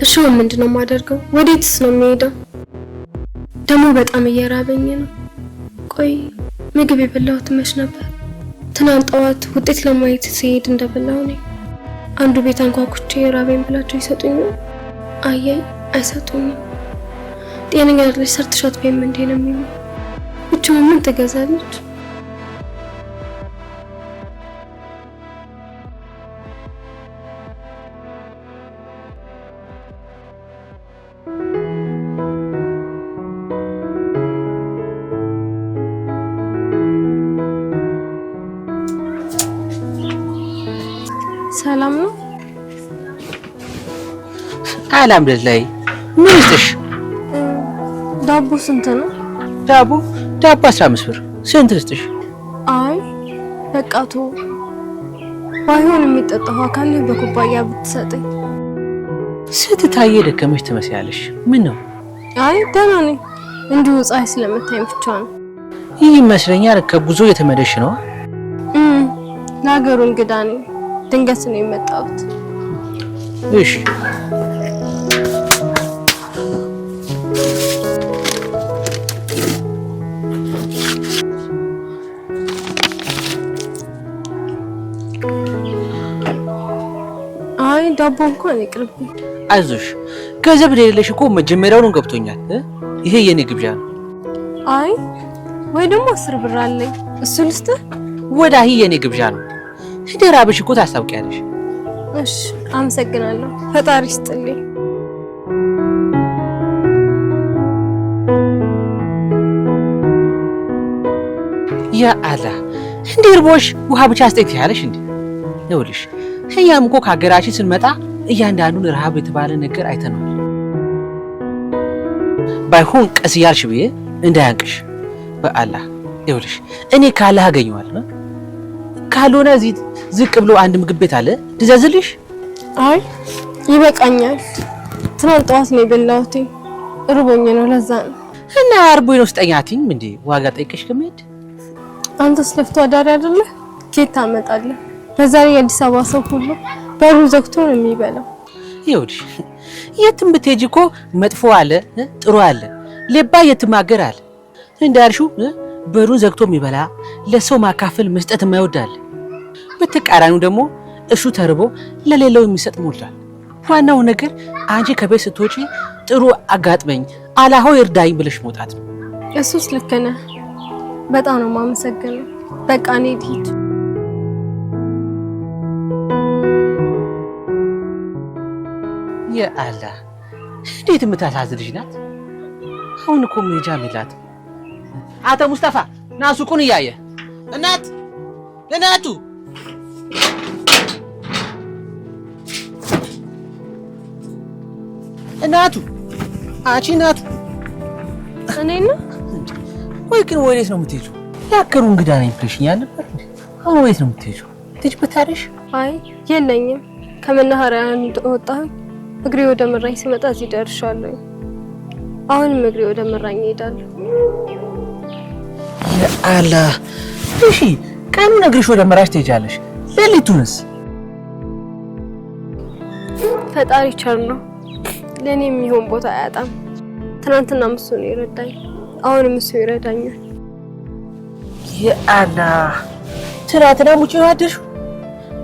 እሺ ምንድነው የማደርገው? ወዴትስ ነው የሚሄደው? ደግሞ በጣም እየራበኝ ነው። ቆይ ምግብ የበላሁት መች ነበር? ትናንት ጠዋት ውጤት ለማየት ሲሄድ እንደበላው ነኝ። አንዱ ቤት አንኳኩቼ ራበኝ ብላቸው ይሰጡኛል? አየይ አይሰጡኝም። ጤነኛ ልጅ ሰርተሻት በምን እንዴ ነው የሚሉ? ብቻውን ምን ትገዛለች? ሰላም ነው? አልሐምዱሊላህ። ምን ይስጥሽ? ዳቦ ስንት ነው? ዳቦ 15 ብር። ስንት ልስጥሽ? አይ በቃቱ ባይሆን የሚጠጣው አካል በኩባያ ብትሰጠኝ። ስትታየ ደከመሽ ትመስያለሽ። ምን ነው? አይ ደህና ነኝ። እንዲሁ ፀሐይ ስለመታኝ ብቻ ነው። ይህ ይመስለኛል ከጉዞ የተመለሽ ነው። ለሀገሩ እንግዳ ነኝ። ድንገት ነው የመጣሁት። እሺ አይ ዳቦ እንኳን ይቅርብኝ። አይዞሽ፣ ገንዘብ የሌለሽ እኮ መጀመሪያውኑ ገብቶኛል። ይሄ የኔ ግብዣ ነው። አይ ወይ ደግሞ 10 ብር አለኝ፣ እሱ ልስጥህ። ወዳሂ የኔ ግብዣ ነው። ራብሽ እኮ ታስታውቂያለሽ። እሺ አመሰግናለሁ። ፈጣሪ ይስጥልኝ። ያ አላህ፣ እንዴ እርቦሽ ውሃ ብቻ አስጠይት ያለሽ እንዴ? ይኸውልሽ እኛም እኮ ከሀገራችን ስንመጣ እያንዳንዱን ረሃብ የተባለ ነገር አይተናል። ባይሆን ቀስ እያልሽ ብዬ እንዳያንቅሽ በአላህ። ይኸውልሽ እኔ ካላህ አገኘዋለሁ። ካልሆነ እዚህ ዝቅ ብሎ አንድ ምግብ ቤት አለ፣ ትዘዝልሽ? አይ ይበቃኛል። ትናንት ጠዋት ነው የበላሁት። እርቦኝ ነው ለዛ ነው። እና አርቦኝ ነው ስጠኛቲኝ እንዴ? ዋጋ ጠይቀሽ ከመሄድ አንተስ ለፍቶ አዳሪ አይደለ? ኬት ታመጣለህ? በዛሬ የአዲስ አበባ ሰው ሁሉ በሩ ዘግቶ ነው የሚበላው። ይኸውልሽ የትም ብትሄጂ እኮ መጥፎ አለ ጥሩ አለ፣ ሌባ የትም ሀገር አለ። እንዳልሽው በሩን ዘግቶ የሚበላ ለሰው ማካፈል መስጠት የማይወድ አለ። በተቃራኒው ደግሞ እሱ ተርቦ ለሌላው የሚሰጥ ሞልቷል። ዋናው ነገር አንቺ ከቤት ስትወጪ ጥሩ አጋጥመኝ አላህ ሆይ እርዳኝ ብለሽ መውጣት ነው። እሱስ ልክ ነህ። በጣም ነው የማመሰግነው። በቃ እኔ ልሂድ። የአላህ እንዴት የምታሳዝን ልጅ ናት። አሁን እኮ መሄጃም የላትም። አቶ ሙስጠፋ ና ሱቁን እያየ እናቱ አንቺ እናቱ እኔና ወይ ግን ወዴት ነው የምትሄጂው? ያከሩ እንግዳ ነኝ ብለሽኛል ነበር። አሁን ወዴት ነው የምትሄጂው? ትሄጂበታለሽ? አይ የለኝም። ከመናኸሪያ ወጣሁ። እግሬ ወደ መራኝ ስመጣ እዚህ ደርሻለሁ። አሁንም እግሬ ወደ መራኝ እሄዳለሁ። የአላህ እሺ፣ ቀኑን እግርሽ ወደ መራሽ ትሄጃለሽ፣ ሌሊቱንስ? ፈጣሪ ቸር ነው። ለኔ የሚሆን ቦታ አያጣም። ትናንትና እሱ ነው ይረዳኝ፣ አሁንም እሱ ይረዳኛል። የአላህ ትናንትና ሙጭ ያደርሽ?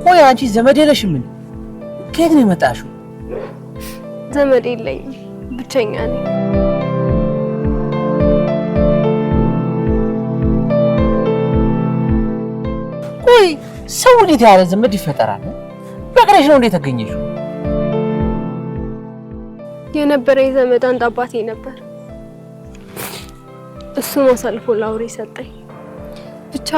ቆይ አንቺ ዘመድ የለሽም? ምን ከየት ነው የመጣሽው? ዘመድ የለኝም፣ ብቸኛ ነኝ። ቆይ ሰው እንዴት ያለ ዘመድ ይፈጠራል? በቅረሽ ነው እንዴት ተገኘሽው? የነበረኝ ዘመድ አንድ አባቴ ነበር። እሱም አሳልፎ ላውሬ ሰጠኝ። ብቻ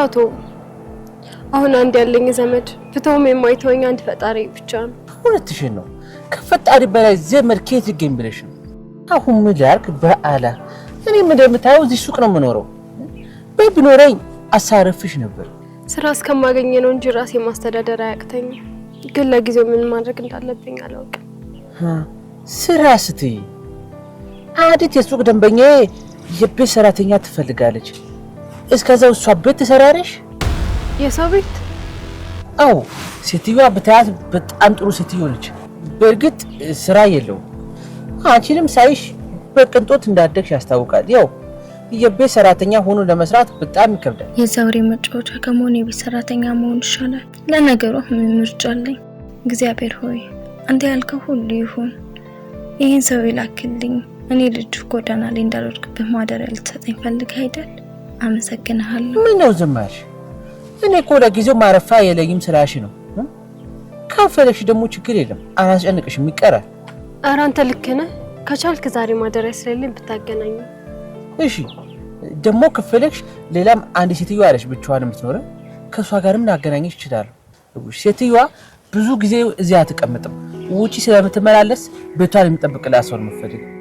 አሁን አንድ ያለኝ ዘመድ ብተውም የማይተወኝ አንድ ፈጣሪ ብቻ ነው። እውነትሽን ነው። ከፈጣሪ በላይ ዘመድ ከየት ይገኝ ብለሽ ነው? አሁን ምን ላድርግ በአላህ። እኔም እንደምታየው እዚህ ሱቅ ነው የምኖረው። ቤት ቢኖረኝ አሳርፍሽ ነበር። ስራ እስከማገኘ ነው እንጂ ራሴ ማስተዳደር አያቅተኝም። ግን ለጊዜው ምን ማድረግ እንዳለብኝ አላውቅም። ስራ ስትይ አንዲት የሱቅ ደንበኛ የቤት ሰራተኛ ትፈልጋለች። እስከዛው እሷ ቤት ትሰራለሽ? የሰው ቤት? አዎ፣ ሴትዮዋ ብታያት በጣም ጥሩ ሴትዮ ነች። በእርግጥ ስራ የለውም። አንቺንም ሳይሽ በቅንጦት እንዳደግሽ ያስታውቃል። ያው የቤት ሰራተኛ ሆኖ ለመስራት በጣም ይከብዳል። የዛውሬ መጫወቻ ከመሆን የቤት ሰራተኛ መሆን ይሻላል። ለነገሩ ምን ምርጫ አለኝ? እግዚአብሔር ሆይ አንተ ያልከው ሁሉ ይሁን። ይህን ሰው ይላክልኝ። እኔ ልጅ ጎዳና ላይ እንዳልወድቅብህ ማደሪያ ልትሰጠኝ ፈልገህ አይደል? አመሰግንሃለሁ። ምን ነው ዝም አልሽ? እኔ እኮ ለጊዜው ማረፋ የለኝም ስላሽ ነው። ካፈለሽ ደግሞ ችግር የለም አላስጨንቅሽም፣ ይቀራል። ኧረ አንተ ልክ ነህ። ከቻልክ ዛሬ ማደሪያ ስለሌለኝ ብታገናኝ። እሺ ደግሞ ከፈለግሽ ሌላም አንድ ሴትዮ አለሽ ብቻዋን የምትኖር፣ ከሷ ጋርም ላገናኝሽ ይችላል። ሴትዮዋ ብዙ ጊዜ እዚያ አትቀምጥም፣ ውጪ ስለምትመላለስ ቤቷን የሚጠብቅላት ሰው ነው የምትፈልገው።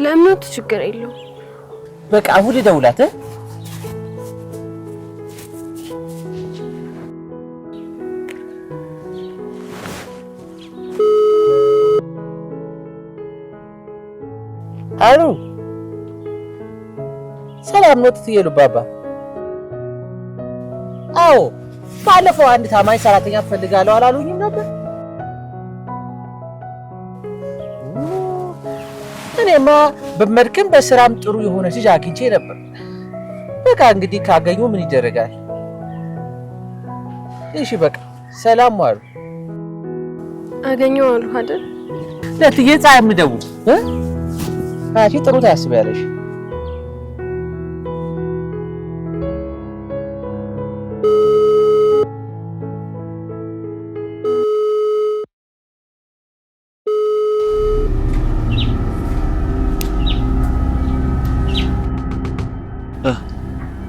ለእምነቱ ችግር የለውም። በቃ አሁን ደውላት። አሉ ሰላም ነው ትየሉ ባባ? አዎ ባለፈው አንድ ታማኝ ሰራተኛ ፈልጋለሁ አላሉኝም ነበር? እኔማ በመድከም በስራም ጥሩ የሆነ ልጅ አግኝቼ ነበር። በቃ እንግዲህ ካገኙ ምን ይደረጋል። እሺ በቃ ሰላም ዋሉ። አገኘው አሉ አይደል? ለትዬ ፀሐይ የምደውል አንቺ ጥሩ ታስቢያለሽ።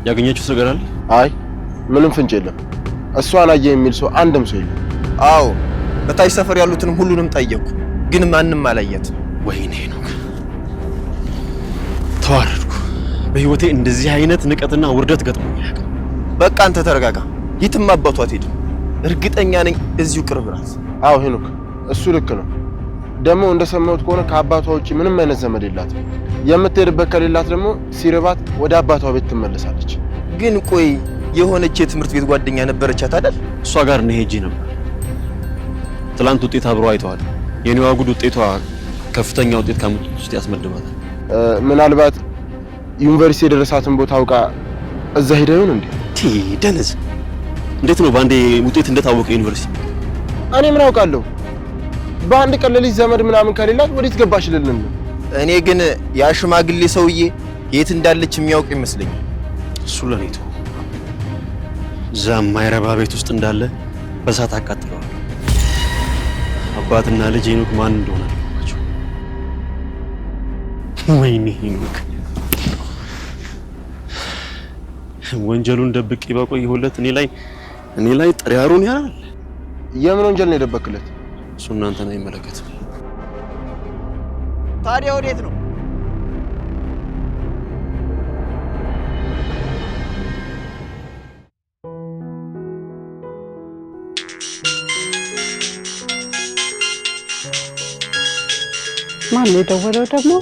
ያገኛችሁት ነገር አለ? አይ ምንም ፍንጭ የለም። እሷን አየ የሚል ሰው አንድም ሰው የለም። አዎ በታች ሰፈር ያሉትንም ሁሉንም ጠየቅኩ፣ ግን ማንም አላየት። ወይኔ ነው ተዋረድኩ። በህይወቴ እንደዚህ አይነት ንቀትና ውርደት ገጥሞኝ አያውቅም። በቃ አንተ ተረጋጋ፣ የትም አባቷ አትሄድም። እርግጠኛ ነኝ እዚሁ ቅርብ ናት። አዎ ሄኖክ እሱ ልክ ነው። ደግሞ እንደሰማሁት ከሆነ ከአባቷ ውጪ ምንም አይነት ዘመድ የላትም። የምትሄድበት ከሌላት ደግሞ ሲርባት ወደ አባቷ ቤት ትመለሳለች። ግን ቆይ የሆነች የትምህርት ቤት ጓደኛ ነበረቻት አይደል? እሷ ጋር ነው ሄጄ ነበር። ትላንት ውጤት አብረው አይተዋል። የኔዋ ጉድ ውጤቷ ከፍተኛ ውጤት ካመጡት ውስጥ ያስመድባታል። ምናልባት ዩኒቨርሲቲ የደረሳትን ቦታ አውቃ እዛ ሄዳ ይሆን እንዴ? ደነዝ እንዴት ነው ባንዴ ውጤት እንደታወቀ ዩኒቨርሲቲ? እኔ ምን አውቃለሁ? በአንድ ቀን ለሊት ዘመድ ምናምን ከሌላት ወዴት ገባሽ ልልን ነው። እኔ ግን ያ ሽማግሌ ሰውዬ የት እንዳለች የሚያውቅ ይመስለኛል። እሱ ለኔ ተው። እዛ የማይረባ ቤት ውስጥ እንዳለ በሳት አቃጥለዋል። አባትና ልጅ ሄኖክ ማን እንደሆነ አልገባቸው። ወይኔ ሄኖክ ወንጀሉን ደብቄ ባቆየሁለት እኔ ላይ ጥሪያሩን ያላል። የምን ወንጀል ነው የደበክለት? እሱ እናንተን አይመለከትም። ታዲያ ወዴት ነው? ማን ነው የደወለው ደግሞ?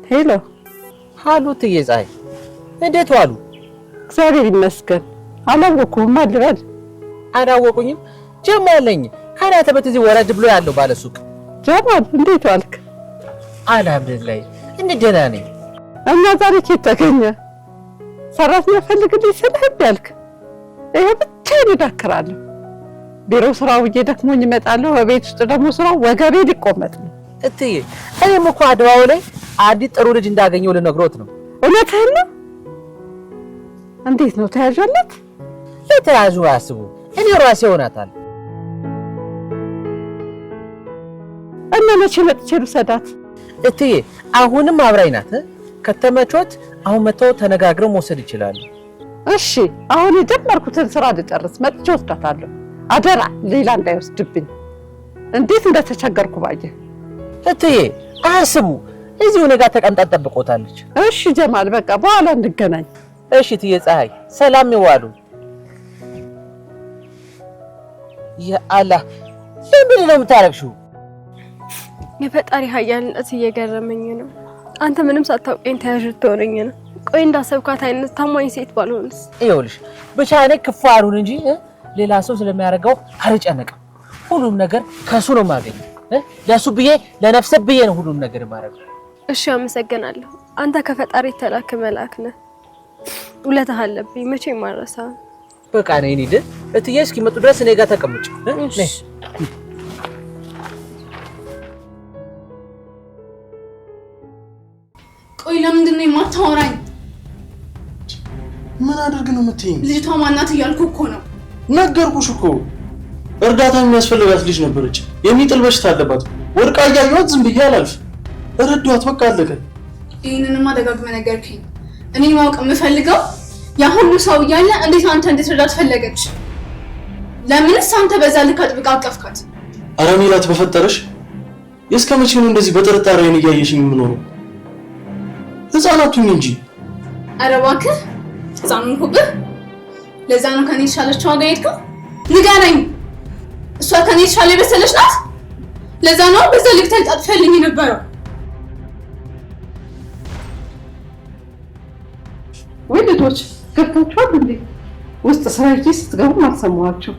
ሄሎ ሃሎ ትዬ ፀሐይ እንዴት ዋሉ? እግዚአብሔር ይመስገን። አላወኩም ማልበል አላወቁኝም። ጀማል ነኝ ከናተ ቤት እዚህ ወረድ ብሎ ያለው ባለ ሱቅ። ጀማል እንዴት ዋልክ? አልሐምዱሊላህ እንዴት ደህና ነኝ። እና ዛሬ ኬት ተገኘ? ሰራተኛ ፈልግልኝ ስልህ ያልክ ይሄ ብቻዬን እዳክራለሁ። ቢሮ ስራው እየደክሞኝ እመጣለሁ። በቤት ውስጥ ደግሞ ስራው ወገቤ ሊቆመጥ ነው። እትዬ እኔም እኮ አድዋው ላይ አንዲት ጥሩ ልጅ እንዳገኘው ልነግሮት ነው። እውነትህን ነው? እንዴት ነው ተያዣለት? ለተያዙ አስቡ፣ እኔ ራሴ ሆናታል። እና መቼ መጥቼ ልውሰዳት? እትዬ አሁንም አብራኝ ናት። ከተመቾት አሁን መተው ተነጋግረው መውሰድ ይችላሉ። እሺ አሁን የጀመርኩትን ስራ ልጨርስ መጥቼ ወስዳታለሁ። አደራ ሌላ እንዳይወስድብኝ። እንዴት እንደተቸገርኩ ባየ። እትዬ አስቡ፣ እዚሁ እኔ ጋር ተቀምጣ ጠብቆታለች። እሺ ጀማል በቃ በኋላ እንገናኝ። እሺ እትዬ ፀሐይ ሰላም ይዋሉ። የአላህ ለምን ነው የምታረግሽው? የፈጣሪ ኃያልነት እየገረመኝ ነው። አንተ ምንም ሳታውቀኝ ተያዥ ትሆነኝ ነው። ቆይ እንዳሰብካት አይነት ታማኝ ሴት ባልሆንስ? ይኸውልሽ ብቻ እኔ ክፉ አልሁን እንጂ ሌላ ሰው ስለሚያደርገው አልጨነቅም። ሁሉም ነገር ከሱ ነው የማገኘው። ለሱ ብዬ ለነፍሴ ብዬ ነው ሁሉም ነገር የማደርገው። እሺ አመሰግናለሁ። አንተ ከፈጣሪ ተላክ መልአክ ነህ። ውለታህ አለብኝ መቼም አልረሳም። በቃ ነኝ እንሂድ። እትዬ እስኪመጡ ድረስ እኔ ጋር ተቀመጭ። ነይ። ቆይ ለምንድን ነው የማታወራኝ? ምን አድርግ ነው የምትይኝ? ልጅቷ ማናት እያልኩ እኮ ነው። ነገርኩሽ እኮ እርዳታ የሚያስፈልጋት ልጅ ነበረች። የሚጥል በሽታ አለባት። ወድቃ እያየኋት ዝም ብዬ አላልፍ። ረዷት፣ በቃ አለቀ። ይህንንማ ደጋግመህ ነገርከኝ። እኔ ማወቅ የምፈልገው ያ ሁሉ ሰው እያለ እንዴት አንተ እንድትረዳት ፈለገች? ለምንስ አንተ በዛ ልክ አጥብቃ አቀፍካት? ኧረ ሜላት በፈጠረሽ እስከ መቼ ነው እንደዚህ በጥርጣሬ አይን እያየሽኝ የምኖረው? ህፃናቱኝ እንጂ። ኧረ እባክህ ህፃኑን ሁብህ። ለዛ ነው ከኔ የተሻለችው ዋጋ ሄድከው? ንገረኝ። እሷ ከኔ የተሻለ የበሰለች ናት? ለዛ ነው በዛ ልክ ተልጣጥፈልኝ የነበረው? ወይ ልጆች ገብታችኋል እንዴ? ውስጥ ስራ ይዤ ስትገቡ አልሰማኋችሁ?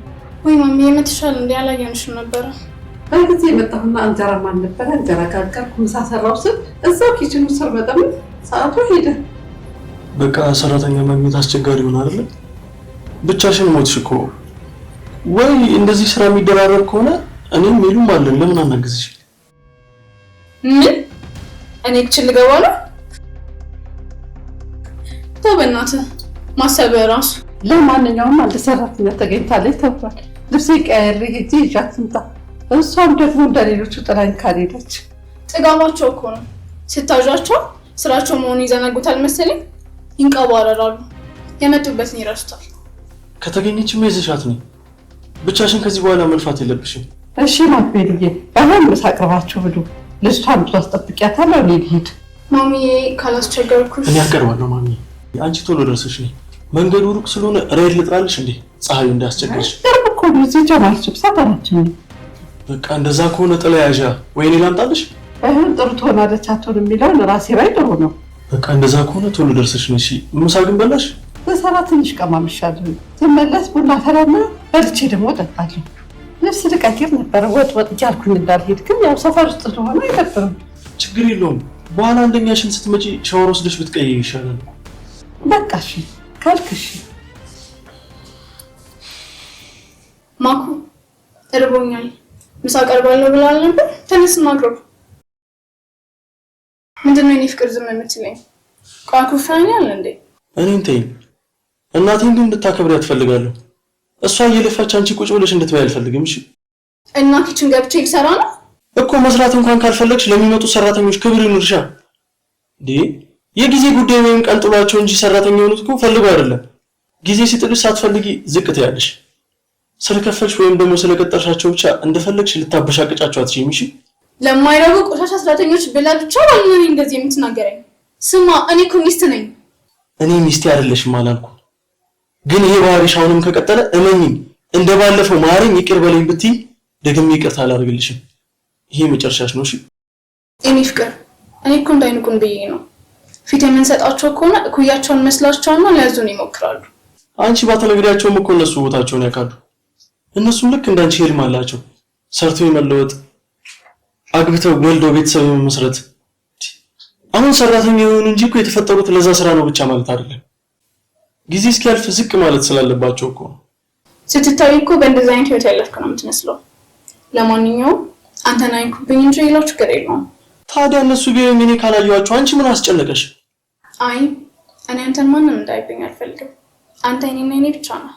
ወይ ማሚ የምትሻል እንዴ? አላየንሽም ነበረ። በጊዜ የመጣሁና እንጀራ ማን ነበረ እንጀራ ጋገርኩ፣ ምሳ ሰራሁ ስል እዛው ኪችኑ ስር መጠምን ሰዓቱ ሄደ። በቃ ሰራተኛ ማግኘት አስቸጋሪ ሆነ አይደል? ብቻሽን ሞትሽ እኮ። ወይ እንደዚህ ስራ የሚደራረብ ከሆነ እኔም ሜሉም አለን፣ ለምን አናግዝሽ? ምን እኔ ክችል ልገባ ነው? ተው በእናትህ ማሰብ ራሱ። ለማንኛውም አንድ ሰራተኛ ተገኝታለች ተብሏል። ልብሴ ቀያሪ ሄጄ ይዣት ትምጣ። እሷም ደግሞ እንደሌሎቹ ጥላኝ ካልሄደች። ጥጋባቸው እኮ ነው። ስታዣቸው ስራቸው መሆኑን ይዘነጉታል መሰለኝ። ይንቀባረራሉ። የመጡበትን ይረሱታል። ከተገኘችም ይዘሻት ነኝ። ብቻሽን ከዚህ በኋላ መልፋት የለብሽም። እሺ ማክቤልዬ፣ ባይሆን ምሳ አቅርባችሁ ብሉ። ልጅቷን ብዙ አስጠብቂያታለሁ። እኔ ልሂድ። ማሚዬ ካላስቸገርኩሽ። እኔ አቀርባለሁ ማሚ። አንቺ ቶሎ ደርሰሽ ነኝ። መንገዱ ሩቅ ስለሆነ ሬድ ልጥራልሽ እንዴ? ፀሐዩ እንዳያስቸግርሽ። ቅርብ እኮ ነው። እዚህ ጀማል ችብሳ ታላችሁ። በቃ እንደዛ ከሆነ ጥላ ያዣ ወይኔ ላምጣልሽ? ባይሆን ጥሩ ትሆናለች አትሆን የሚለውን ራሴ ላይ ጥሩ ነው። በቃ እንደዛ ከሆነ ቶሎ ደርሰሽ ነው። እሺ ምሳ ግን በላሽ? በሰራ ትንሽ ቀማምሻለሁ። ትመለስ ቡና ፈላና በልቼ ደግሞ እጠጣለሁ። ልብስ ልቀይር ነበረ ወጥ እያልኩኝ እንዳልሄድ፣ ግን ያው ሰፈር ውስጥ ስለሆነ አይደብርም። ችግር የለውም። በኋላ አንደኛሽን ስትመጪ ሻወር ወስደሽ ብትቀይሪ ይሻላል። በቃ እሺ ካልክ እሺ። ማኩ እርቦኛል፣ ምሳ ቀርባለሁ ብለሃል ነበር። ተነስና አቅርብ። ምንድን ነው የኔ ፍቅር ዝም የምትለኝ? ቋኩፋኛል እንዴ? እኔን ተይኝ። እናቴን ግን እንድታከብሪያት እፈልጋለሁ። እሷ እየለፋች አንቺ ቁጭ ብለሽ እንድትበይ አልፈልግም። እሺ እና ኪችን ገብቼ ልሰራ ነው እኮ። መስራት እንኳን ካልፈለግሽ ለሚመጡ ሰራተኞች ክብር ይኑርሻ እንዴ። የጊዜ ጉዳይ ወይም ቀን ጥሏቸው እንጂ ሰራተኛ የሆኑት እኮ ፈልገው አይደለም። ጊዜ ሲጥልሽ ሳትፈልጊ ዝቅ ትያለሽ። ስለከፈልሽ ወይም ደግሞ ስለቀጠርሻቸው ብቻ እንደፈለግሽ ልታበሻቅጫቸው አትችይም። እሺ ለማይረቡ ቆሻሻ ሰራተኞች ብላ ብቻ ባልነኝ እንደዚህ የምትናገረኝ? ስማ እኔ እኮ ሚስት ነኝ። እኔ ሚስቴ አይደለሽም አላልኩ፣ ግን ይሄ ባህሪሽ አሁንም ከቀጠለ እመኚኝ፣ እንደባለፈው ማረኝ ይቅር በለኝ ብትይ ደግሜ ይቅርታ አላደርግልሽም። ይሄ መጨረሻሽ ነው። እሺ እኔ ፍቅር፣ እኔ እኮ እንዳይንቁን ብዬ ነው። ፊት የምንሰጣቸው ከሆነ እኩያቸውን መስላቸውና ሊያዙን ይሞክራሉ። አንቺ ባትነግሪያቸውም እኮ እነሱ ቦታቸውን ያውቃሉ። እነሱም ልክ እንዳንቺ ህልም አላቸው፣ ሰርተው የመለወጥ አግብተው ወልደው ቤተሰብ የመመስረት። አሁን ሰራተኛ የሆኑ እንጂ እኮ የተፈጠሩት ለዛ ስራ ነው ብቻ ማለት አይደለም። ጊዜ እስኪያልፍ ዝቅ ማለት ስላለባቸው እኮ ነው። ስትታይ እኮ በእንደዚህ አይነት ህይወት ያለፍክ ነው የምትመስለው። ለማንኛውም አንተን አይንኩብኝ እንጂ ሌላው ችግር የለውም። ታዲያ እነሱ ቢሆን እኔ ካላየኋቸው አንቺ ምን አስጨነቀሽ? አይ እኔ አንተን ማንም እንዳይብኝ አልፈልግም። አንተ እኔና እኔ ብቻ ነው።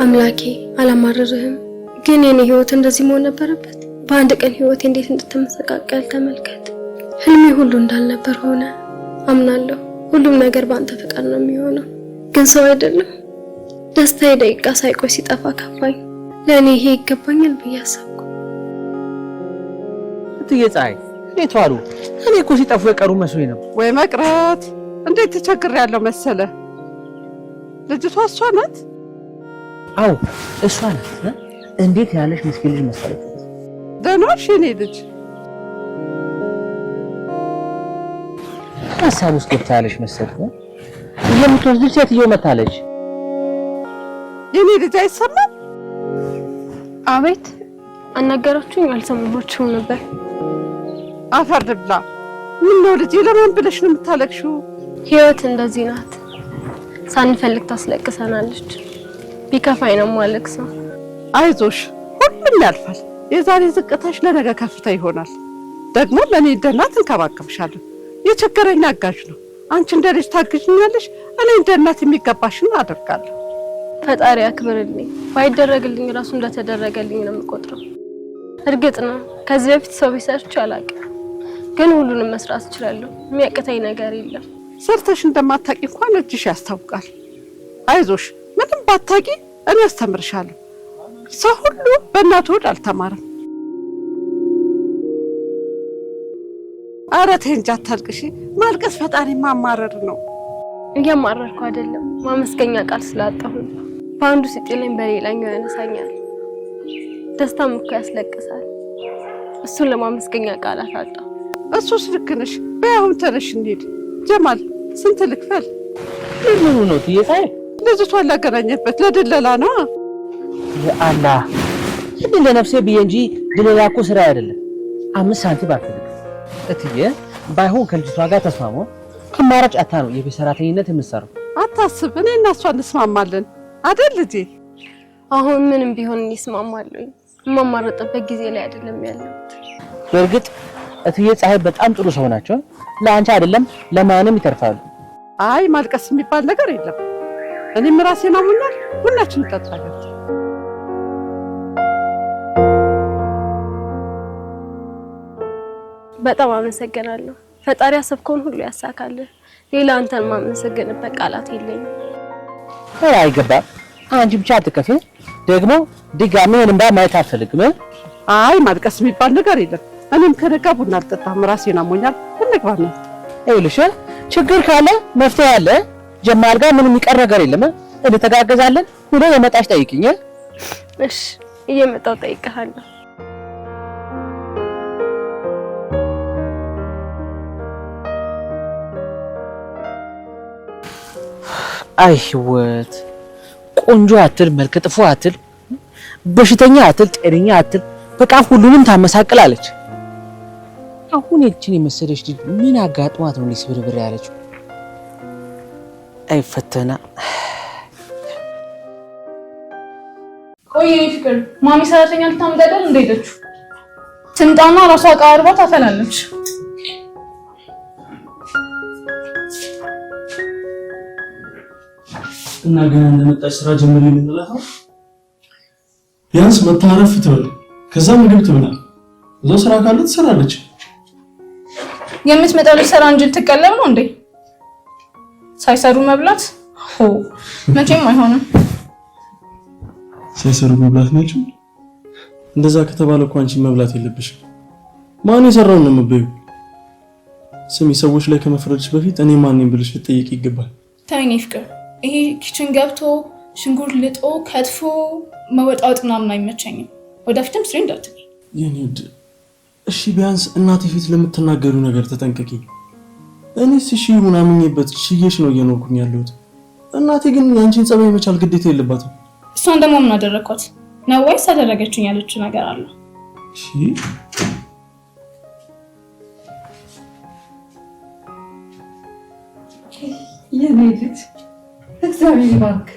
አምላኬ አላማረርህም፣ ግን የኔ ህይወት እንደዚህ መሆን ነበረበት? በአንድ ቀን ህይወቴ እንዴት እንድትመሰቃቀል ተመልከት። ህልሜ ሁሉ እንዳልነበር ሆነ። አምናለሁ ሁሉም ነገር በአንተ ፈቃድ ነው የሚሆነው፣ ግን ሰው አይደለም። ደስታዬ ደቂቃ ሳይቆይ ሲጠፋ ከፋኝ። ለእኔ ይሄ ይገባኛል ብዬ አሰብኩ። እትዬ ፀሐይ እንዴት ዋሉ? እኔ እኮ ሲጠፉ የቀሩ መስሎኝ ነበር። ወይ መቅረት፣ እንዴት ተቸግሬያለሁ መሰለ። ልጅቷ እሷ ናት? አዎ እሷ ናት። እንዴት ያለሽ ምስኪን ልጅ መሰለች። ደህና ነሽ የኔ ልጅ? ሀሳብ ውስጥ ገብታለች መሰለኝ። የምትወስድ ሴትዮ መታለች። የኔ ልጅ አይሰማም? አቤት። አናገራችሁኝ? አልሰማችሁም ነበር። አፈር ልብላ። ምን ነው ልጄ፣ ለማን ብለሽ ነው የምታለቅሽው? ህይወት እንደዚህ ናት። ሳንፈልግ ታስለቅሰናለች። ቢከፋኝ ነው የማለቅሰው። አይዞሽ፣ ሁሉም ያልፋል። የዛሬ ዝቅታሽ ለነገ ከፍታ ይሆናል። ደግሞ ለኔ እንደናት እንከባከብሻለሁ። የቸገረኝ አጋዥ ነው። አንቺ እንደ ልጅ ታግዥኛለሽ፣ እኔ እንደ እናት የሚገባሽን አደርጋለሁ። ፈጣሪ ያክብርልኝ። ባይደረግልኝ ራሱ እንደተደረገልኝ ነው የምቆጥረው። እርግጥ ነው ከዚህ በፊት ሰው ቢሰርች አላውቅም፣ ግን ሁሉንም መስራት እችላለሁ። የሚያቅተኝ ነገር የለም። ሰርተሽ እንደማታውቂ እንኳን እጅሽ ያስታውቃል። አይዞሽ፣ ምንም ባታውቂ እኔ አስተምርሻለሁ። ሰው ሁሉ በእናቱ ሆድ አልተማረም። ኧረ ተይ እንጂ አታልቅሺ። ማልቀስ ፈጣሪ ማማረር ነው። እያማረርኩ አይደለም፣ ማመስገኛ ቃል ስላጣሁ በአንዱ ሲጥለኝ በሌላኛው ያነሳኛል። ደስታም እኮ ያስለቅሳል። እሱን ለማመስገኛ ቃላት አጣሁ። እሱስ ልክ ነሽ። በይ አሁን ተነሽ እንሂድ። ጀማል ስንት ልክፈል? ምኑ ነው ትየሳይ? ልጅቷን ላገናኘበት ለድለላ ነው። የአላህ እንዴ ለነፍሴ ብዬ እንጂ ድለላ እኮ ስራ አይደለም። 5 ሳንቲም አትልቅ እትዬ። ባይሆን ከልጅቷ ጋር ተስማሙ። አማራጭ አታ ነው የቤት ሰራተኝነት የምትሰራው። አታስብ፣ እኔ እና እሷ እንስማማለን አይደል ልጄ? አሁን ምንም ቢሆን እንስማማለሁ። የማማረጥበት ጊዜ ላይ አይደለም ያለሁት። በእርግጥ እትዬ ፀሐይ በጣም ጥሩ ሰው ናቸው። ለአንቺ አይደለም ለማንም ይተርፋሉ። አይ ማልቀስ የሚባል ነገር የለም። እኔም ራሴን አሞኛል። ሁላችንም እንጠጣለን። በጣም አመሰግናለሁ። ፈጣሪ ያሰብከውን ሁሉ ያሳካልህ። ሌላ አንተን ማመሰግንበት ቃላት የለኝም። አይገባም። አንቺ ብቻ አትከፊ። ደግሞ ድጋሜ እንባ ማየት አልፈልግም። አይ ማልቀስ የሚባል ነገር የለም። እኔም ከነጋ ቡና አልጠጣም። ራሴን አሞኛል። እንግባ ነው። ይኸውልሽ ችግር ካለ መፍትሄ አለ። ጀማል ጋር ምንም የሚቀር ነገር የለም። እንተጋገዛለን። ሁሉ የመጣሽ ጠይቅኝ። እሺ እየመጣሁ ጠይቅሃለሁ። አይ ህይወት ቆንጆ አትል፣ መልከ ጥፎ አትል፣ በሽተኛ አትል፣ ጤነኛ አትል፣ በቃ ሁሉንም ታመሳቅላለች። አሁን እቺን የመሰለች ልጅ ምን አጋጥሟት ነው ሊስብርብር ያለችው? አይ ፈተና። ቆይ ፍቅር ማሚ ሰራተኛ ልታምጣደል እንደሄደችው ትምጣና ራሷ አቃርባ ታፈላለች። እና ገና እንደመጣች ስራ ጀምር የምንላት ቢያንስ መታረፍ ትበል፣ ከዛ ምግብ ትበላል። እዛው ስራ ካለ ትሰራለች። የምትመጣው ልትሰራ እንጂ ልትቀለብ ነው እንዴ? ሳይሰሩ መብላት መቼም አይሆንም። ሳይሰሩ መብላት ናቸው። እንደዛ ከተባለ እኮ አንቺ መብላት የለብሽም። ማን የሰራውን ነው የምትበይው? ስሚ፣ ሰዎች ላይ ከመፍረድሽ በፊት እኔ ማን ነኝ ብለሽ ልትጠይቂ ይገባል። ተይኝ ፍቅር፣ ይሄ ኪችን ገብቶ ሽንኩርት ልጦ ከትፎ መወጣወጥ ምናምን አይመቸኝም። ወደፊትም ስሪ እንዳትገኝ የኔ ውድ። እሺ ቢያንስ እናቴ ፊት ለምትናገሪው ነገር ተጠንቀቂ። እኔስ እሺ ምናምንበት ሽዬሽ ነው እየኖርኩኝ ያለሁት። እናቴ ግን ያንቺን ጸባይ መቻል ግዴታ የለባትም። እሷን ደግሞ ምን አደረኳት ነው ወይስ አደረገችኝ ያለችው ነገር አለ? እሺ የኔ ልጅ እግዚአብሔር ይባርክ።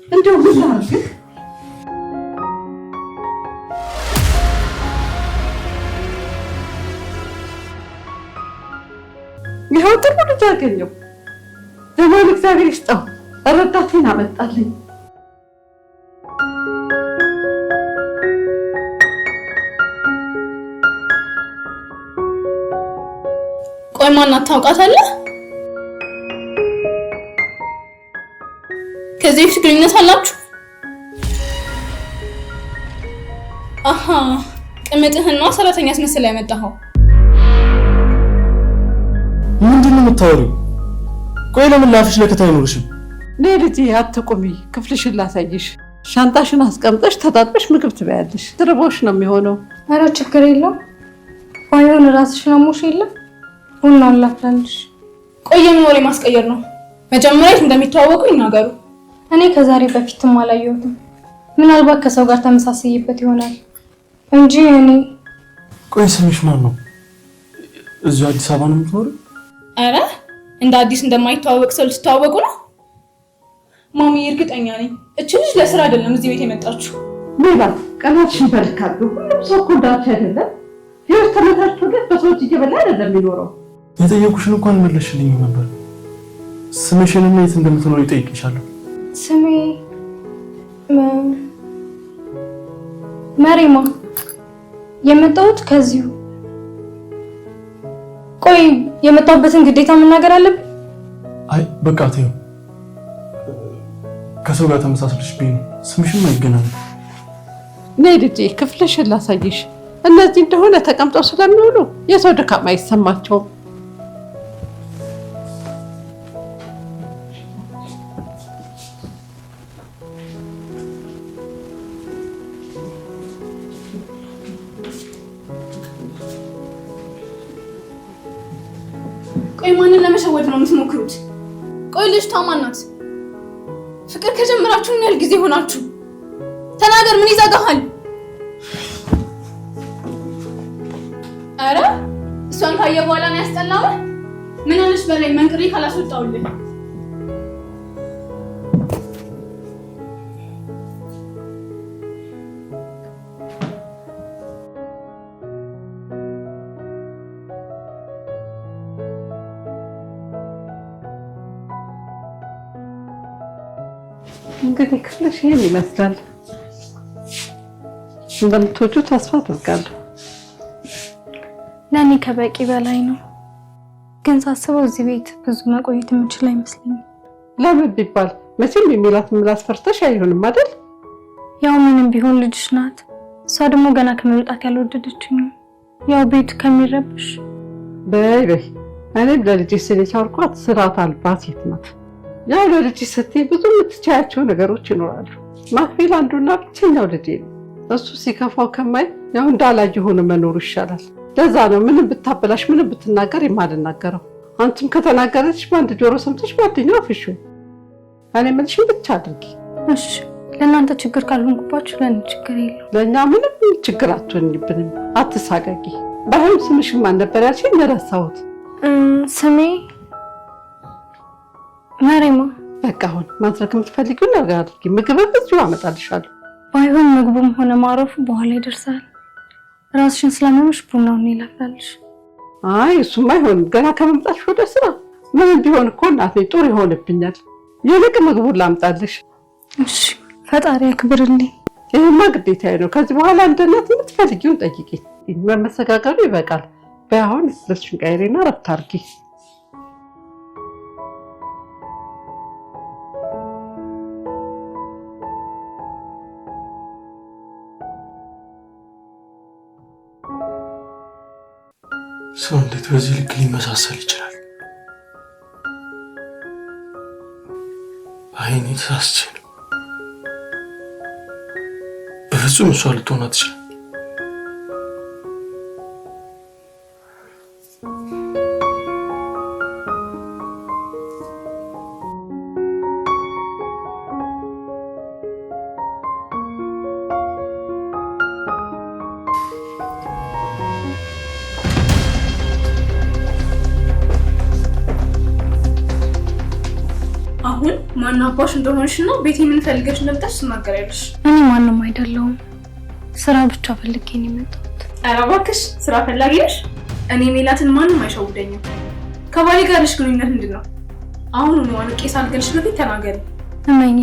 እንደው ምን ላድርግ? ይኸው ጥሩ ልጅ አገኘሁ። ዘመን እግዚአብሔር ይስጠው። ረዳቴን አመጣልኝ። ቆይ ማናት ታውቃታለህ? ከዚህ በፊት ግንኙነት አላችሁ? አሃ ቅምጥህና ሰራተኛ አስመስላ ያመጣኸው ምንድን ነው የምታወሪው? ቆይ ለምን ላፍሽ ለከታ አይኖርሽም? ነይ ልጄ አትቁሚ፣ ክፍልሽን ላሳይሽ። ሻንጣሽን አስቀምጠሽ ተጣጥበሽ ምግብ ትበያለሽ። ትርቦሽ ነው የሚሆነው። ኧረ ችግር የለውም። ባይሆን ራስሽን አሞሽ የለም ቡና አላፍላለሽ። ቆየ ምን ወሬ ማስቀየር ነው? መጀመሪያ እንደሚተዋወቁ ይናገሩ። እኔ ከዛሬ በፊትም አላየሁትም። ምናልባት ከሰው ጋር ተመሳሳይበት ይሆናል እንጂ እኔ። ቆይ ስምሽ ማን ነው? እዚሁ አዲስ አበባ ነው የምትኖሪው? አረ እንደ አዲስ እንደማይተዋወቅ ሰው ልትተዋወቁ ነው? ማሚ እርግጠኛ ነኝ እቺ ልጅ ለስራ አይደለም እዚህ ቤት የመጣችው። ሜላት ቀናችን በልካሉ። ሁሉም ሰው እኮ እንዳንቺ አይደለም። ህይወት ተመታችሁለት በሰዎች እየበላ አይደለም የሚኖረው። የጠየቁሽን እንኳን መለስሽልኝ ነበር። ስምሽንና የት እንደምትኖሪ ጠይቄሻለሁ። ስሜ መሪማ፣ የመጣሁት ከዚሁ። ቆይ የመጣሁበትን ግዴታ መናገር አለብኝ? አይ በቃ ተይው። ከሰው ጋር ተመሳስለሽብኝ ነው። ስምሽም አይገናኝም። ነይ ልጄ ክፍልሽን ላሳይሽ። እነዚህ እንደሆነ ተቀምጠው ስለሚውሉ የሰው ድካም አይሰማቸውም። ቆይ ማንን ለመሸወድ ነው የምትሞክሩት? ቆይ ልጅቷ ማን ናት? ፍቅር ከጀመራችሁ ምን ያህል ጊዜ ሆናችሁ? ተናገር፣ ምን ይዘጋሃል? አረ እሷን ካየ በኋላ ነው ያስጠላው። ምን አለሽ በላይ መንቅሬ ካላስወጣውልህ። እንግዲህ ክፍልሽ ይሄን ይመስላል። እንደምትወጂው ተስፋ አደርጋለሁ። ለእኔ ከበቂ በላይ ነው፣ ግን ሳስበው እዚህ ቤት ብዙ መቆየት የምችል አይመስለኝም። ለምን ቢባል መቼም የሚላት ምላስ ፈርተሽ አይሆንም አይደል? ያው ምንም ቢሆን ልጅሽ ናት። እሷ ደግሞ ገና ከመምጣት ያልወደደችኝ ያው ቤቱ ከሚረብሽ። በይ እኔም ለልጄ ስል የቻልኳት ስርዓት አልባ ሴት ናት። ያው ለልጅ ስትይ ብዙ የምትቻያቸው ነገሮች ይኖራሉ። ማክቤል አንዱና ብቸኛው ልጄ ነው። እሱ ሲከፋው ከማይ ያው እንዳላየ ሆኖ መኖሩ ይሻላል። ለዛ ነው ምንም ብታበላሽ ምንም ብትናገር የማልናገረው። አንቺም ከተናገረች በአንድ ጆሮ ሰምተሽ ጓደኛው አፍሹ። እኔ የምልሽን ብቻ አድርጊ እሺ። ለእናንተ ችግር ካልሆንኩባችሁ ለእኔ ችግር የለው። ለእኛ ምንም ችግር አትሆንብንም። አትሳቀቂ። ባይሆን ስምሽን ማን ነበር ያልሽኝ? ረሳሁት። ስሜ መሪማ። በቃ አሁን ማድረግ የምትፈልጊውን ነገር አድርጊ። ምግብ እዚሁ አመጣልሻለሁ። ባይሆን ምግቡም ሆነ ማረፉ በኋላ ይደርሳል። ራስሽን ስላመመሽ ቡናውን ይላፋልሽ። አይ እሱም አይሆንም። ገና ከመምጣትሽ ወደ ስራ ምንም ቢሆን እኮ እናቴ ጦር ይሆንብኛል። ይልቅ ምግቡን ላምጣልሽ። እሺ፣ ፈጣሪ ያክብርልኝ። ይሄማ ግዴታዬ ነው። ከዚህ በኋላ እንደ እናት የምትፈልጊውን ጠይቂ። መመሰጋገሩ ይበቃል። በአሁን ልብስሽን ቀይሪና እረፍት አድርጊ። ሰው እንዴት በዚህ ልክ ሊመሳሰል ይችላል? አይኔ ተሳስቼ ነው። በፍጹም እሷ ልትሆን አትችልም። አሁን ማን አባሽ እንደሆንሽና ቤቴ ምን ፈልገሽ እንደመጣሽ ትናገሪያለሽ። እኔ ማንም አይደለሁም። ስራ ብቻ ፈልጌ ነው የመጣሁት። ኧረ እባክሽ ስራ ፈላጊ ነሽ? እኔ ሜላትን ማንም አይሸውደኝም። ከባሌ ጋር ያለሽ ግንኙነት ምንድን ነው? አሁን ነው አንቄ ሳልገልሽ በፊት ተናገሪ። እመኚ፣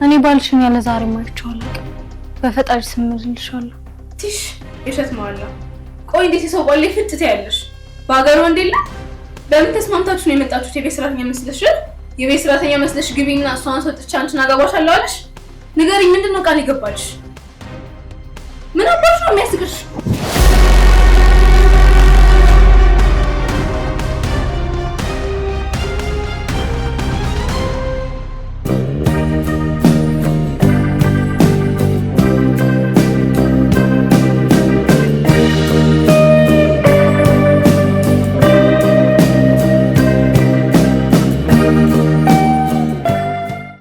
እኔ ባልሽን ያለ ዛሬ ማይቻለሁ። በፈጣሪ ስም እልልሻለሁ። ትሽ የሸት ማዋላ። ቆይ እንዴት የሰው ባል ላይ ፍትት ያለሽ? በሀገር ወንድ የለም? በምን ተስማምታችሁ ነው የመጣችሁት? የቤት ሰራተኛ መስለሽ የቤት ሰራተኛ መስለሽ ግቢና እሷን ሰጥቼ አንቺን አገባሻለሁ አለሽ? ንገሪኝ፣ ምንድን ነው ቃል ይገባልሽ? ምን አባሽ ነው የሚያስቅሽ?